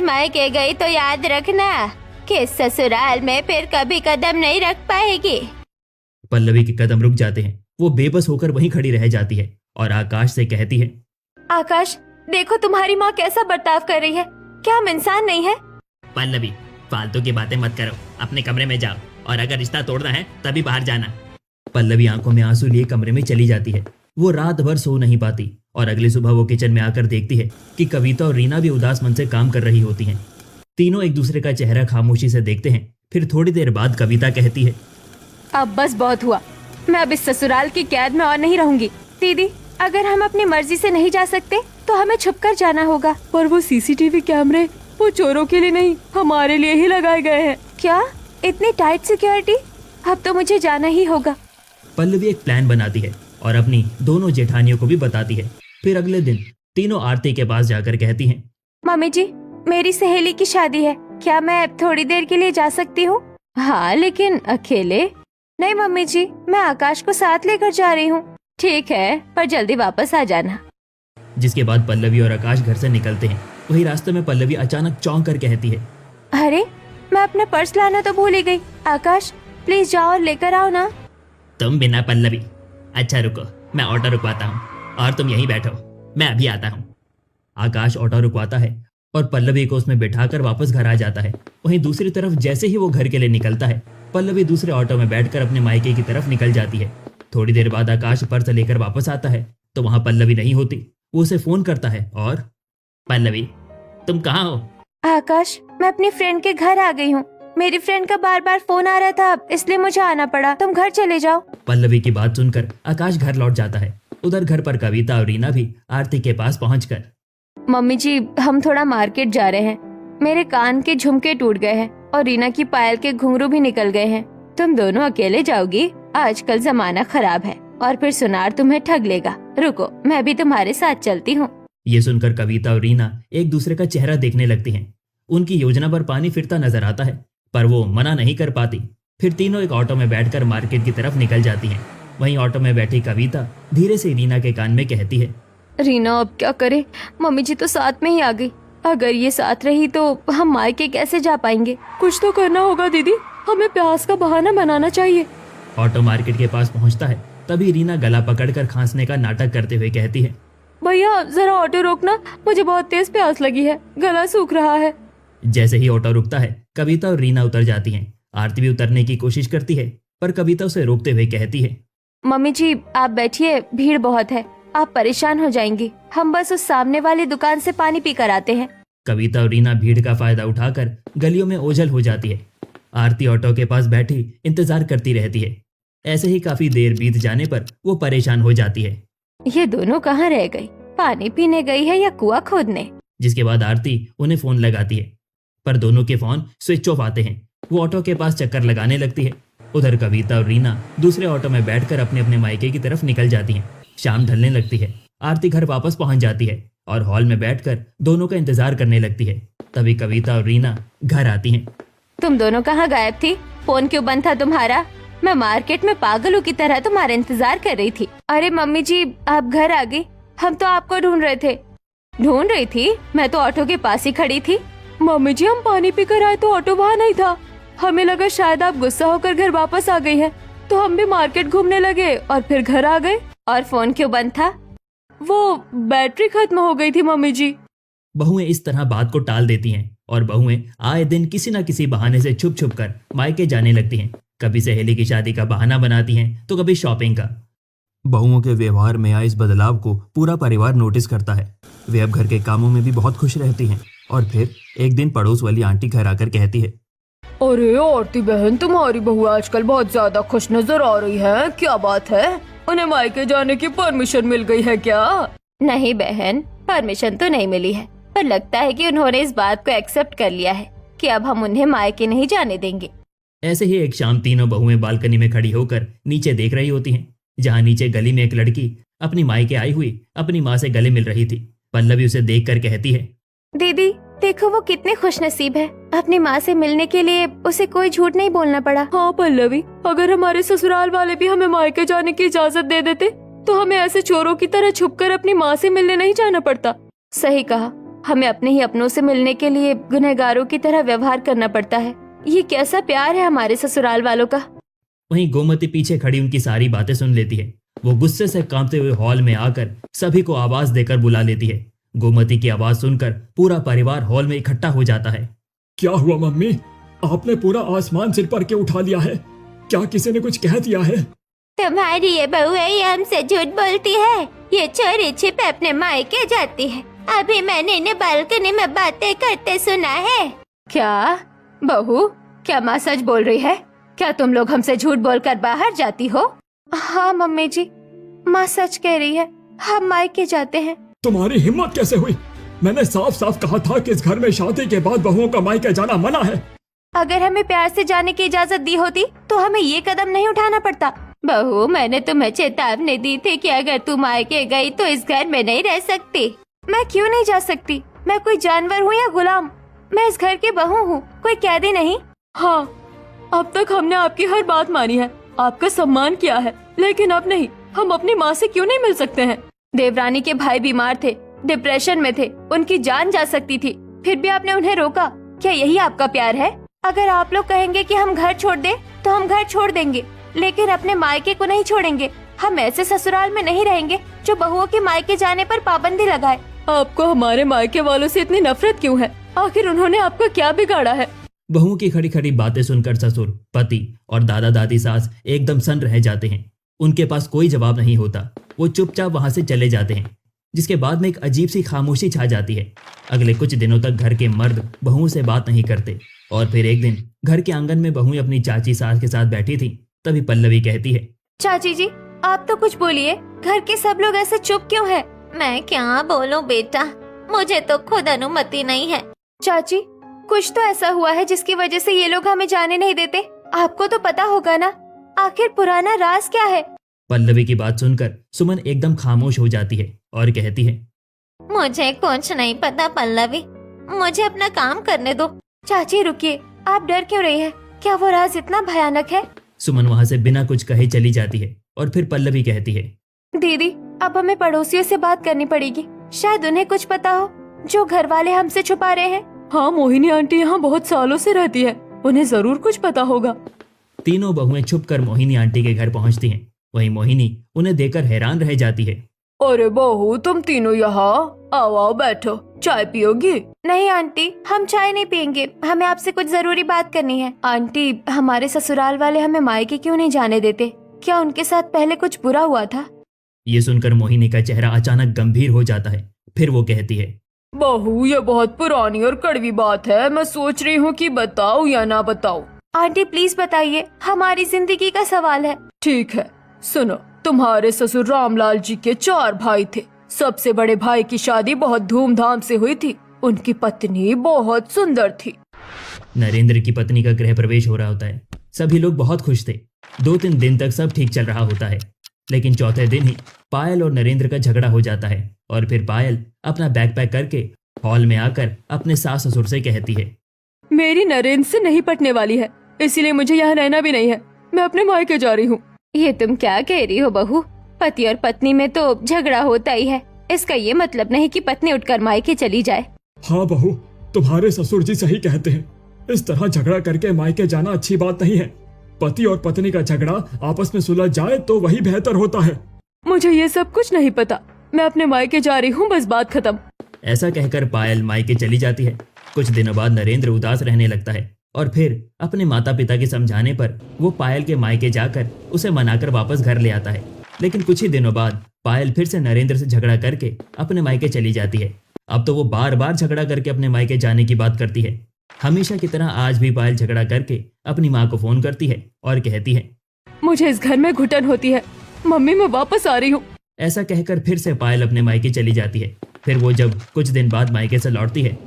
मायके गई तो याद रखना कि ससुराल में फिर कभी कदम नहीं रख पाएगी। पल्लवी के कदम रुक जाते हैं। वो बेबस होकर वहीं खड़ी रह जाती है और आकाश से कहती है, आकाश देखो तुम्हारी माँ कैसा बर्ताव कर रही है, क्या हम इंसान नहीं है? पल्लवी फालतू की बातें मत करो, अपने कमरे में जाओ और अगर रिश्ता तोड़ना है तभी बाहर जाना। पल्लवी आंखों में आंसू लिए कमरे में चली जाती है। वो रात भर सो नहीं पाती और अगली सुबह वो किचन में आकर देखती है कि कविता और रीना भी उदास मन से काम कर रही होती हैं। तीनों एक दूसरे का चेहरा खामोशी से देखते हैं। फिर थोड़ी देर बाद कविता कहती है, अब बस बहुत हुआ, मैं अब इस ससुराल की कैद में और नहीं रहूंगी। दीदी अगर हम अपनी मर्जी से नहीं जा सकते तो हमें छुपकर जाना होगा। पर वो सीसीटीवी कैमरे वो चोरों के लिए नहीं, हमारे लिए ही लगाए गए हैं। क्या इतनी टाइट सिक्योरिटी? अब तो मुझे जाना ही होगा। पल्लवी एक प्लान बनाती है और अपनी दोनों जेठानियों को भी बताती है। फिर अगले दिन तीनों आरती के पास जाकर कहती हैं, मम्मी जी मेरी सहेली की शादी है, क्या मैं थोड़ी देर के लिए जा सकती हूँ? हाँ लेकिन अकेले? नहीं मम्मी जी, मैं आकाश को साथ लेकर जा रही हूँ। ठीक है पर जल्दी वापस आ जाना। जिसके बाद पल्लवी और आकाश घर से निकलते हैं। वही रास्ते में पल्लवी अचानक चौंक कर कहती है, अरे मैं अपना पर्स लाना तो भूल ही गई। आकाश प्लीज जाओ और लेकर आओ ना। तुम बिना पल्लवी? अच्छा रुको, मैं ऑटो रुकवाता हूँ और तुम यहीं बैठो, मैं अभी आता हूँ। आकाश ऑटो रुकवाता है और पल्लवी को उसमें बिठाकर वापस घर आ जाता है। वहीं दूसरी तरफ जैसे ही वो घर के लिए निकलता है, पल्लवी दूसरे ऑटो में बैठकर अपने मायके की तरफ निकल जाती है। थोड़ी देर बाद आकाश पर्स लेकर वापस आता है तो वहां पल्लवी नहीं होती। वो उसे फोन करता है और, पल्लवी तुम कहाँ हो? आकाश मैं अपनी फ्रेंड के घर आ गई हूँ। मेरी फ्रेंड का बार बार फोन आ रहा था इसलिए मुझे आना पड़ा, तुम घर चले जाओ। पल्लवी की बात सुनकर आकाश घर लौट जाता है। उधर घर पर कविता और रीना भी आरती के पास पहुंचकर, मम्मी जी हम थोड़ा मार्केट जा रहे हैं, मेरे कान के झुमके टूट गए हैं और रीना की पायल के घुंघरू भी निकल गए हैं। तुम दोनों अकेले जाओगी? आजकल जमाना खराब है और फिर सुनार तुम्हें ठग लेगा। रुको मैं भी तुम्हारे साथ चलती हूँ। ये सुनकर कविता और रीना एक दूसरे का चेहरा देखने लगती हैं। उनकी योजना पर पानी फिरता नजर आता है पर वो मना नहीं कर पाती। फिर तीनों एक ऑटो में बैठकर मार्केट की तरफ निकल जाती हैं। वहीं ऑटो में बैठी कविता धीरे से रीना के कान में कहती है, रीना अब क्या करे, मम्मी जी तो साथ में ही आ गई। अगर ये साथ रही तो हम मायके कैसे जा पाएंगे? कुछ तो करना होगा दीदी, हमें प्यास का बहाना बनाना चाहिए। ऑटो मार्केट के पास पहुंचता है तभी रीना गला पकड़कर खांसने का नाटक करते हुए कहती है, भैया जरा ऑटो रोकना, मुझे बहुत तेज प्यास लगी है, गला सूख रहा है। जैसे ही ऑटो रुकता है कविता और रीना उतर जाती हैं। आरती भी उतरने की कोशिश करती है पर कविता उसे रोकते हुए कहती है, मम्मी जी आप बैठिए, भीड़ बहुत है, आप परेशान हो जाएंगी। हम बस उस सामने वाली दुकान से पानी पी कर आते हैं। कविता और रीना भीड़ का फायदा उठाकर गलियों में ओझल हो जाती है। आरती ऑटो के पास बैठी इंतजार करती रहती है। ऐसे ही काफी देर बीत जाने पर वो परेशान हो जाती है। ये दोनों कहाँ रह गई? पानी पीने गई है या कुआं खोदने? जिसके बाद आरती उन्हें फोन लगाती है पर दोनों के फोन स्विच ऑफ आते हैं। वो ऑटो के पास चक्कर लगाने लगती है। उधर कविता और रीना दूसरे ऑटो में बैठकर अपने अपने मायके की तरफ निकल जाती हैं। शाम ढलने लगती है। आरती घर वापस पहुंच जाती है और हॉल में बैठकर दोनों का इंतजार करने लगती है। तभी कविता और रीना घर आती हैं। तुम दोनों कहाँ गायब थी? फोन क्यों बंद था तुम्हारा? मैं मार्केट में पागलों की तरह तुम्हारा इंतजार कर रही थी। अरे मम्मी जी आप घर आ गई, हम तो आपको ढूंढ रहे थे। ढूंढ रही थी? मैं तो ऑटो के पास ही खड़ी थी। मम्मी जी हम पानी पी कर आए तो ऑटो वहाँ नहीं था, हमें लगा शायद आप गुस्सा होकर घर वापस आ गई हैं, तो हम भी मार्केट घूमने लगे और फिर घर आ गए। और फोन क्यों बंद था? वो बैटरी खत्म हो गई थी मम्मी जी। बहुएं इस तरह बात को टाल देती हैं और बहुएं आए दिन किसी न किसी बहाने से छुप छुप कर मायके जाने लगती हैं। कभी सहेली की शादी का बहाना बनाती हैं तो कभी शॉपिंग का। बहुओं के व्यवहार में आए इस बदलाव को पूरा परिवार नोटिस करता है। वे अब घर के कामों में भी बहुत खुश रहती हैं। और फिर एक दिन पड़ोस वाली आंटी घर आकर कहती है, अरे आरती बहन तुम्हारी बहू आजकल बहुत ज्यादा खुश नजर आ रही है, क्या बात है? उन्हें मायके जाने की परमिशन मिल गई है क्या? नहीं बहन, परमिशन तो नहीं मिली है, पर लगता है कि उन्होंने इस बात को एक्सेप्ट कर लिया है कि अब हम उन्हें मायके नहीं जाने देंगे। ऐसे ही एक शाम तीनों बहुएं बालकनी में खड़ी होकर नीचे देख रही होती हैं, जहां नीचे गली में एक लड़की अपनी मायके आई हुई अपनी माँ से गले मिल रही थी। पल्लवी उसे देखकर कहती है, दीदी देखो वो कितने खुशनसीब है, अपनी माँ से मिलने के लिए उसे कोई झूठ नहीं बोलना पड़ा। हाँ पल्लवी, अगर हमारे ससुराल वाले भी हमें मायके जाने की इजाजत दे देते तो हमें ऐसे चोरों की तरह छुपकर अपनी माँ से मिलने नहीं जाना पड़ता। सही कहा, हमें अपने ही अपनों से मिलने के लिए गुनहगारों की तरह व्यवहार करना पड़ता है। ये कैसा प्यार है हमारे ससुराल वालों का। वहीं गोमती पीछे खड़ी उनकी सारी बातें सुन लेती है। वो गुस्से से कांपते हुए हॉल में आकर सभी को आवाज देकर बुला लेती है। गोमती की आवाज सुनकर पूरा परिवार हॉल में इकट्ठा हो जाता है। क्या हुआ मम्मी, आपने पूरा आसमान सिर पर के उठा लिया है? क्या किसी ने कुछ कह दिया है? तुम्हारी ये बहू है, ये हमसे झूठ बोलती है। ये चोरी छिपे अपने मायके जाती है। अभी मैंने इन्हें बालकनी में बातें करते सुना है। क्या बहू, क्या माँ सच बोल रही है? क्या तुम लोग हमसे झूठ बोलकर बाहर जाती हो? हाँ मम्मी जी, माँ सच कह रही है, हम मायके जाते हैं। तुम्हारी हिम्मत कैसे हुई? मैंने साफ साफ कहा था कि इस घर में शादी के बाद बहुओं का मायके जाना मना है। अगर हमें प्यार से जाने की इजाजत दी होती तो हमें ये कदम नहीं उठाना पड़ता। बहू, मैंने तुम्हें चेतावनी दी थी कि अगर तुम मायके गई तो इस घर में नहीं रह सकती। मैं क्यों नहीं जा सकती? मैं कोई जानवर हूँ या गुलाम? मैं इस घर की बहू हूँ, कोई कैदी नहीं। हाँ, अब तक हमने आपकी हर बात मानी है, आपका सम्मान किया है, लेकिन अब नहीं। हम अपनी माँ से क्यों नहीं मिल सकते हैं? देवरानी के भाई बीमार थे, डिप्रेशन में थे, उनकी जान जा सकती थी, फिर भी आपने उन्हें रोका। क्या यही आपका प्यार है? अगर आप लोग कहेंगे कि हम घर छोड़ दें तो हम घर छोड़ देंगे, लेकिन अपने मायके को नहीं छोड़ेंगे। हम ऐसे ससुराल में नहीं रहेंगे जो बहुओं के मायके जाने पर पाबंदी लगाए। आपको हमारे मायके वालों से इतनी नफरत क्यों है? आखिर उन्होंने आपका क्या बिगाड़ा है? बहुओं की खड़ी खड़ी बातें सुनकर ससुर, पति और दादा दादी सास एकदम सन्न रह जाते हैं। उनके पास कोई जवाब नहीं होता। वो चुपचाप वहां से चले जाते हैं, जिसके बाद में एक अजीब सी खामोशी छा जाती है। अगले कुछ दिनों तक घर के मर्द बहुओं से बात नहीं करते। और फिर एक दिन घर के आंगन में बहुएं अपनी चाची सास के साथ बैठी थी। तभी पल्लवी कहती है, चाची जी, आप तो कुछ बोलिए, घर के सब लोग ऐसे चुप क्यों हैं? मैं क्या बोलूं बेटा, मुझे तो खुद अनुमति नहीं है। चाची, कुछ तो ऐसा हुआ है जिसकी वजह से ये लोग हमें जाने नहीं देते। आपको तो पता होगा ना, आखिर पुराना राज क्या है? पल्लवी की बात सुनकर सुमन एकदम खामोश हो जाती है और कहती है, मुझे कुछ नहीं पता पल्लवी, मुझे अपना काम करने दो। चाची रुकिए, आप डर क्यों रही है? क्या वो राज इतना भयानक है? सुमन वहां से बिना कुछ कहे चली जाती है। और फिर पल्लवी कहती है, दीदी, अब हमें पड़ोसियों से बात करनी पड़ेगी। शायद उन्हें कुछ पता हो जो घर वाले हमसे छुपा रहे हैं। हाँ, मोहिनी आंटी यहाँ बहुत सालों से रहती है, उन्हें जरूर कुछ पता होगा। तीनों बहुएं छुपकर मोहिनी आंटी के घर पहुंचती हैं। वहीं मोहिनी उन्हें देखकर हैरान रह जाती है। अरे बहू, तुम तीनों यहाँ आओ आओ बैठो, चाय पियोगी? नहीं आंटी, हम चाय नहीं पियेंगे, हमें आपसे कुछ जरूरी बात करनी है। आंटी, हमारे ससुराल वाले हमें मायके क्यों नहीं जाने देते? क्या उनके साथ पहले कुछ बुरा हुआ था? ये सुनकर मोहिनी का चेहरा अचानक गंभीर हो जाता है। फिर वो कहती है, बहू, ये बहुत पुरानी और कड़वी बात है, मैं सोच रही हूँ कि बताऊँ या ना बताऊँ। आंटी प्लीज बताइए, हमारी जिंदगी का सवाल है। ठीक है, सुनो। तुम्हारे ससुर रामलाल जी के 4 भाई थे। सबसे बड़े भाई की शादी बहुत धूमधाम से हुई थी। उनकी पत्नी बहुत सुंदर थी। नरेंद्र की पत्नी का गृह प्रवेश हो रहा होता है। सभी लोग बहुत खुश थे। 2-3 दिन तक सब ठीक चल रहा होता है, लेकिन चौथे दिन ही पायल और नरेंद्र का झगड़ा हो जाता है। और फिर पायल अपना बैग पैक करके हॉल में आकर अपने सास ससुर से कहती है, मेरी नरेंद्र से नहीं पटने वाली है, इसीलिए मुझे यहाँ रहना भी नहीं है। मैं अपने मायके जा रही हूँ। ये तुम क्या कह रही हो बहू? पति और पत्नी में तो झगड़ा होता ही है, इसका ये मतलब नहीं कि पत्नी उठकर मायके चली जाए। हाँ बहू, तुम्हारे ससुर जी सही कहते हैं। इस तरह झगड़ा करके मायके जाना अच्छी बात नहीं है। पति और पत्नी का झगड़ा आपस में सुलझ जाए तो वही बेहतर होता है। मुझे ये सब कुछ नहीं पता, मैं अपने मायके जा रही हूँ, बस बात खत्म। ऐसा कहकर पायल मायके चली जाती है। कुछ दिनों बाद नरेंद्र उदास रहने लगता है और फिर अपने माता पिता के समझाने पर वो पायल के मायके जाकर उसे मनाकर वापस घर ले आता है। लेकिन कुछ ही दिनों बाद पायल फिर से नरेंद्र से झगड़ा करके अपने मायके चली जाती है। अब तो वो बार बार झगड़ा करके अपने मायके जाने की बात करती है। हमेशा की तरह आज भी पायल झगड़ा करके अपनी माँ को फोन करती है और कहती है, मुझे इस घर में घुटन होती है, मम्मी मैं वापस आ रही हूँ। ऐसा कहकर फिर से पायल अपने मायके चली जाती है। फिर वो जब कुछ दिन बाद मायके से लौटती है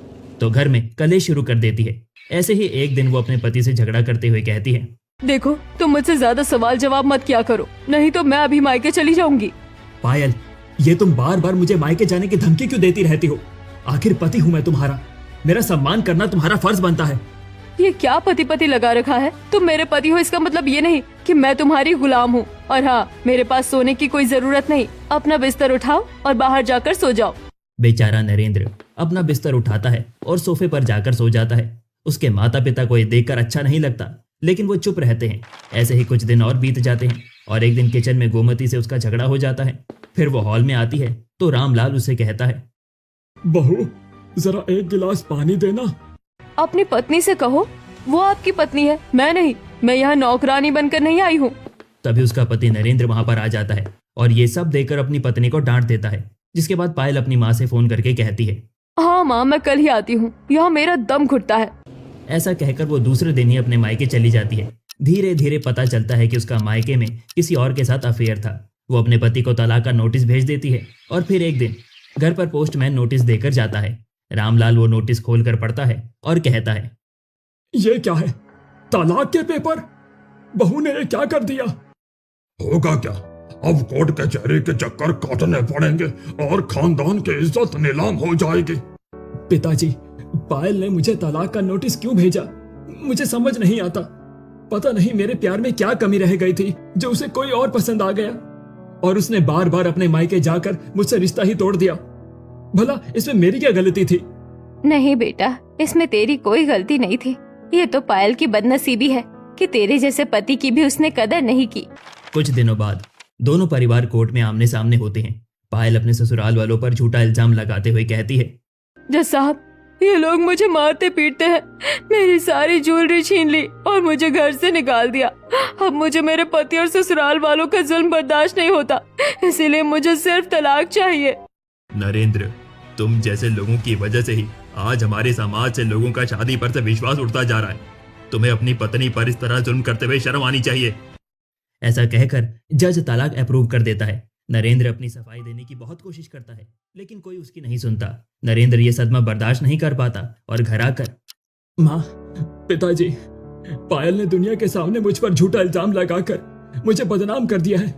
तो घर में कलेश शुरू कर देती है। ऐसे ही एक दिन वो अपने पति से झगड़ा करते हुए कहती है, देखो, तुम मुझसे ज्यादा सवाल जवाब मत किया करो, नहीं तो मैं अभी मायके चली जाऊंगी। पायल, ये तुम बार बार मुझे मायके जाने की धमकी क्यों देती रहती हो? आखिर पति हूँ मैं तुम्हारा, मेरा सम्मान करना तुम्हारा फर्ज बनता है। ये क्या पति पति लगा रखा है? तुम मेरे पति हो इसका मतलब ये नहीं कि मैं तुम्हारी गुलाम हूँ। और हाँ, मेरे पास सोने की कोई जरूरत नहीं। अपना बिस्तर उठाओ और बाहर जाकर सो जाओ। बेचारा नरेंद्र अपना बिस्तर उठाता है और सोफे पर जाकर सो जाता है। उसके माता पिता को ये देखकर अच्छा नहीं लगता, लेकिन वो चुप रहते हैं। ऐसे ही कुछ दिन और बीत जाते हैं और एक दिन किचन में गोमती से उसका झगड़ा हो जाता है। फिर वो हॉल में आती है तो रामलाल उसे कहता है, बहू जरा एक गिलास पानी देना। अपनी पत्नी से कहो, वो आपकी पत्नी है, मैं नहीं। मैं यहाँ नौकरानी बनकर नहीं आई हूँ। तभी उसका पति नरेंद्र वहां पर आ जाता है और ये सब देखकर अपनी पत्नी को डांट देता है। जिसके बाद पायल अपनी माँ से फोन करके कहती है, हाँ माँ, मैं कल ही आती हूँ, यहाँ मेरा दम घुटता है। ऐसा कहकर वो दूसरे दिन ही अपने मायके चली जाती है। धीरे धीरे पता चलता है कि उसका मायके में किसी और के साथ अफेयर था। वो अपने पति को तलाक का नोटिस भेज देती है और फिर एक दिन घर पर पोस्टमैन नोटिस देकर जाता है। रामलाल वो नोटिस खोलकर पढ़ता है और कहता है, ये क्या है? तलाक के पेपर? बहू ने ये क्या कर दिया? होगा क्या, अब कोर्ट कचहरी के चक्कर काटने पड़ेंगे और खानदान की इज्जत नीलाम हो जाएगी। पिताजी, पायल ने मुझे तलाक का नोटिस क्यों भेजा? मुझे समझ नहीं आता। पता नहीं मेरे प्यार में क्या कमी रह गई थी जो उसे कोई और पसंद आ गया और उसने बार बार अपने मायके जाकर मुझसे रिश्ता ही तोड़ दिया। भला इसमें मेरी क्या गलती थी? नहीं बेटा, इसमें तेरी कोई गलती नहीं थी। ये तो पायल की बदनसीबी है कि तेरे जैसे पति की भी उसने कदर नहीं की। कुछ दिनों बाद दोनों परिवार कोर्ट में आमने सामने होते हैं। पायल अपने ससुराल वालों पर झूठा इल्जाम लगाते हुए कहती है, जज साहब, ये लोग मुझे मारते पीटते हैं, मेरी सारी ज्वेलरी छीन ली और मुझे घर से निकाल दिया। अब मुझे मेरे पति और ससुराल वालों का जुल्म बर्दाश्त नहीं होता, इसीलिए मुझे सिर्फ तलाक चाहिए। नरेंद्र, तुम जैसे लोगों की वजह से ही आज हमारे समाज से लोगों का शादी पर से विश्वास उठता जा रहा है। तुम्हें अपनी पत्नी पर इस तरह जुल्म करते हुए शर्म आनी चाहिए। ऐसा कहकर जज तलाक अप्रूव कर देता है। नरेंद्र अपनी सफाई देने की बहुत कोशिश करता है, लेकिन कोई उसकी नहीं सुनता। नरेंद्र ये सदमा बर्दाश्त नहीं कर पाता और घर आकर, माँ, पिताजी, पायल ने दुनिया के सामने मुझ पर झूठा इल्जाम लगाकर मुझे बदनाम कर दिया है।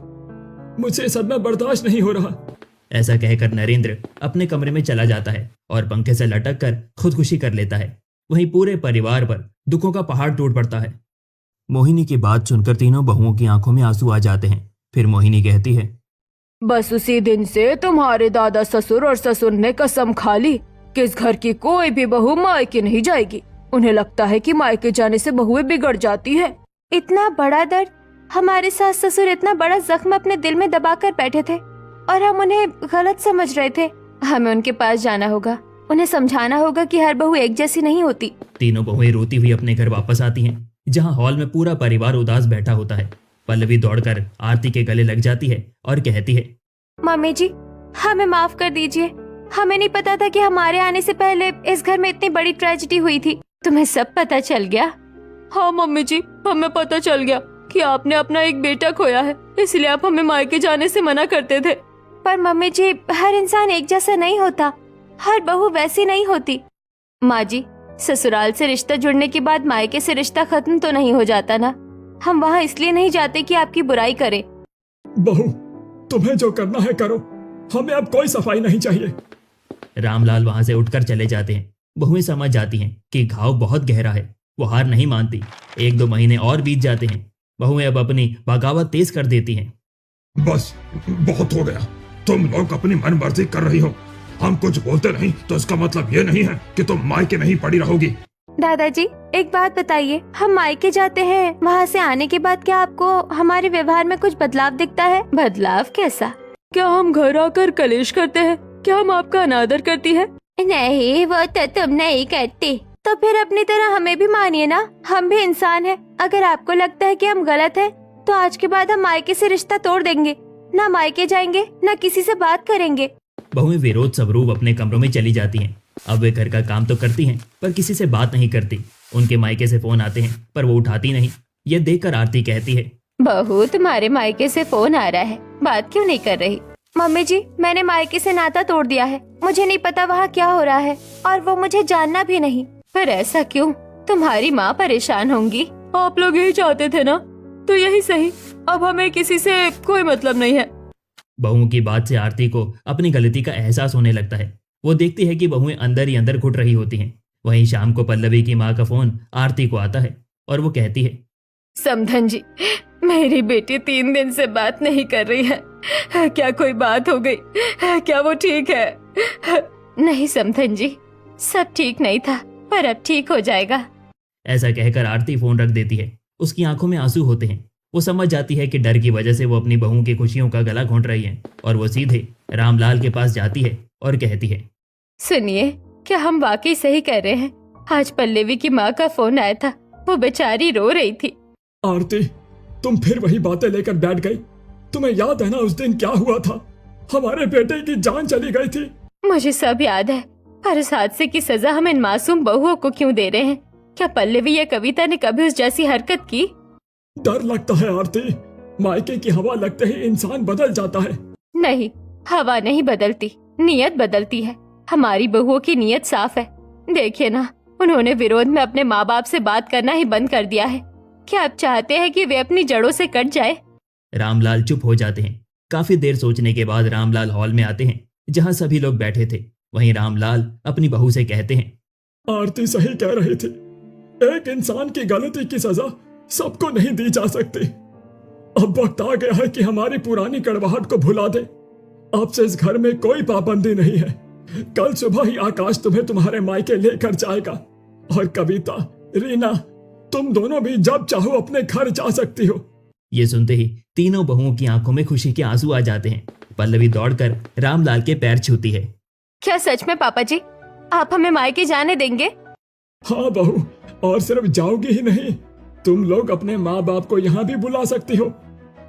मुझसे सदमा बर्दाश्त नहीं हो रहा। ऐसा कहकर नरेंद्र अपने कमरे में चला जाता है और पंखे से लटक कर खुदकुशी कर लेता है। वहीं पूरे परिवार पर दुखों का पहाड़ टूट पड़ता है। मोहिनी की बात सुनकर तीनों बहुओं की आंखों में आंसू आ जाते हैं। फिर मोहिनी कहती है, बस उसी दिन से तुम्हारे दादा ससुर और ससुर ने कसम खा ली कि इस घर की कोई भी बहू मायके नहीं जाएगी। उन्हें लगता है कि मायके जाने से बहुएं बिगड़ जाती है। इतना बड़ा दर्द, हमारे सास ससुर इतना बड़ा जख्म अपने दिल में दबा कर बैठे थे और हम उन्हें गलत समझ रहे थे। हमें उनके पास जाना होगा, उन्हें समझाना होगा कि हर बहू एक जैसी नहीं होती। तीनों बहुएं रोती हुई अपने घर वापस आती हैं, जहां हॉल में पूरा परिवार उदास बैठा होता है। पल्लवी दौड़कर आरती के गले लग जाती है और कहती है, मम्मी जी, हमें माफ कर दीजिए। हमें नहीं पता था कि हमारे आने से पहले इस घर में इतनी बड़ी ट्रेजेडी हुई थी। तुम्हें सब पता चल गया? हाँ मम्मी जी, हमें पता चल गया कि आपने अपना एक बेटा खोया है, इसलिए आप हमें मायके जाने से मना करते थे। पर मम्मी जी, हर इंसान एक जैसा नहीं होता, हर बहू वैसी नहीं होती। माँ जी, ससुराल से रिश्ता जुड़ने के बाद मायके से रिश्ता खत्म तो नहीं हो जाता ना। हम वहाँ इसलिए नहीं जाते कि आपकी बुराई करें। बहू, तुम्हें जो करना है करो, हमें अब कोई सफाई नहीं चाहिए। रामलाल वहां से उठकर चले जाते हैं। बहुएं समझ जाती हैं कि घाव बहुत गहरा है। वो हार नहीं मानती। 1-2 महीने और बीत जाते हैं। बहुएं अब अपनी बगावत तेज कर देती हैं। बस बहुत हो गया, तुम लोग अपनी मनमर्जी कर रही हो। हम कुछ बोलते नहीं तो इसका मतलब ये नहीं है कि तुम मायके में ही पड़ी रहोगी। दादाजी, एक बात बताइए, हम मायके जाते हैं, वहाँ से आने के बाद क्या आपको हमारे व्यवहार में कुछ बदलाव दिखता है? बदलाव कैसा? क्या हम घर आकर कलेश करते हैं? क्या हम आपका अनादर करती है? नहीं, वो तो तुम नहीं करती। तो फिर अपनी तरह हमें भी मानिए ना, हम भी इंसान हैं। अगर आपको लगता है कि हम गलत हैं, तो आज के बाद हम मायके से रिश्ता तोड़ देंगे। ना मायके जाएंगे, ना किसी से बात करेंगे। बहुएं विरोध स्वरूप अपने कमरों में चली जाती हैं। अब वे घर का काम तो करती हैं, पर किसी से बात नहीं करती। उनके मायके से फोन आते हैं, पर वो उठाती नहीं। ये देखकर आरती कहती है, बहू, तुम्हारे मायके से फोन आ रहा है, बात क्यों नहीं कर रही? मम्मी जी, मैंने मायके से नाता तोड़ दिया है। मुझे नहीं पता वहाँ क्या हो रहा है और वो मुझे जानना भी नहीं। पर ऐसा क्यों? तुम्हारी माँ परेशान होंगी। आप लोग यही चाहते थे ना, तो यही सही। अब हमें किसी से कोई मतलब नहीं है। बहुओं की बात से आरती को अपनी गलती का एहसास होने लगता है। वो देखती है कि बहुएं अंदर ही अंदर घुट रही होती हैं। वहीं शाम को पल्लवी की माँ का फोन आरती को आता है और वो कहती है, समधन जी, मेरी बेटी 3 दिन से बात नहीं कर रही है। क्या कोई बात हो गई? क्या वो ठीक है? नहीं समधन जी, सब ठीक नहीं था, पर अब ठीक हो जाएगा। ऐसा कहकर आरती फोन रख देती है। उसकी आंखों में आंसू होते हैं। वो समझ जाती है कि डर की वजह से वो अपनी बहू की खुशियों का गला घोंट रही है और वो सीधे रामलाल के पास जाती है और कहती है, सुनिए, क्या हम वाकई सही कर रहे हैं? आज पल्लवी की माँ का फोन आया था, वो बेचारी रो रही थी। आरती, तुम फिर वही बातें लेकर बैठ गई। तुम्हें याद है ना उस दिन क्या हुआ था? हमारे बेटे की जान चली गई थी। मुझे सब याद है, पर इस हादसे की सजा हम इन मासूम बहुओं को क्यों दे रहे हैं? क्या पल्लवी या कविता ने कभी उस जैसी हरकत की? डर लगता है आरती, मायके की हवा लगते ही इंसान बदल जाता है। नहीं, हवा नहीं बदलती, नियत बदलती है। हमारी बहुओं की नियत साफ है। देखिए ना, उन्होंने विरोध में अपने माँ बाप से बात करना ही बंद कर दिया है। क्या आप चाहते हैं कि वे अपनी जड़ों से कट जाए? रामलाल चुप हो जाते हैं। काफी देर सोचने के बाद रामलाल हॉल में आते हैं जहां सभी लोग बैठे थे। वहीं रामलाल अपनी बहू से कहते हैं, आरती सही कह रही थी, एक इंसान की गलती की सजा सबको नहीं दी जा सकती। अब वक्त आ गया है कि हमारी पुरानी कड़वाहट को भुला दे। अब से इस घर में कोई पाबंदी नहीं है। कल सुबह ही आकाश तुम्हें तुम्हारे मायके लेकर जाएगा और कविता, रीना, तुम दोनों भी जब चाहो अपने घर जा सकती हो। ये सुनते ही तीनों बहुओं की आंखों में खुशी के आंसू आ जाते हैं। पल्लवी दौड़कर रामलाल के पैर छूती है। क्या सच में पापा जी, आप हमें मायके जाने देंगे? हाँ बहू, और सिर्फ जाओगी ही नहीं, तुम लोग अपने माँ बाप को यहाँ भी बुला सकती हो।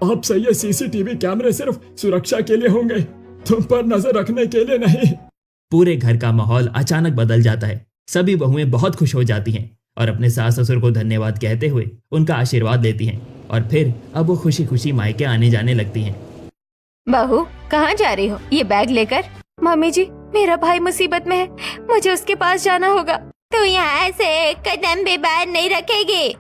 अब से ये सीसीटीवी कैमरे सिर्फ सुरक्षा के लिए होंगे, तुम पर नजर रखने के लिए नहीं। पूरे घर का माहौल अचानक बदल जाता है। सभी बहुएं बहुत खुश हो जाती हैं और अपने सास ससुर को धन्यवाद कहते हुए उनका आशीर्वाद लेती हैं और फिर अब वो खुशी खुशी मायके आने जाने लगती हैं। बहू, कहाँ जा रही हो ये बैग लेकर? मम्मी जी, मेरा भाई मुसीबत में है, मुझे उसके पास जाना होगा। तू यहाँ से एक कदम भी बाहर नहीं रखेगी।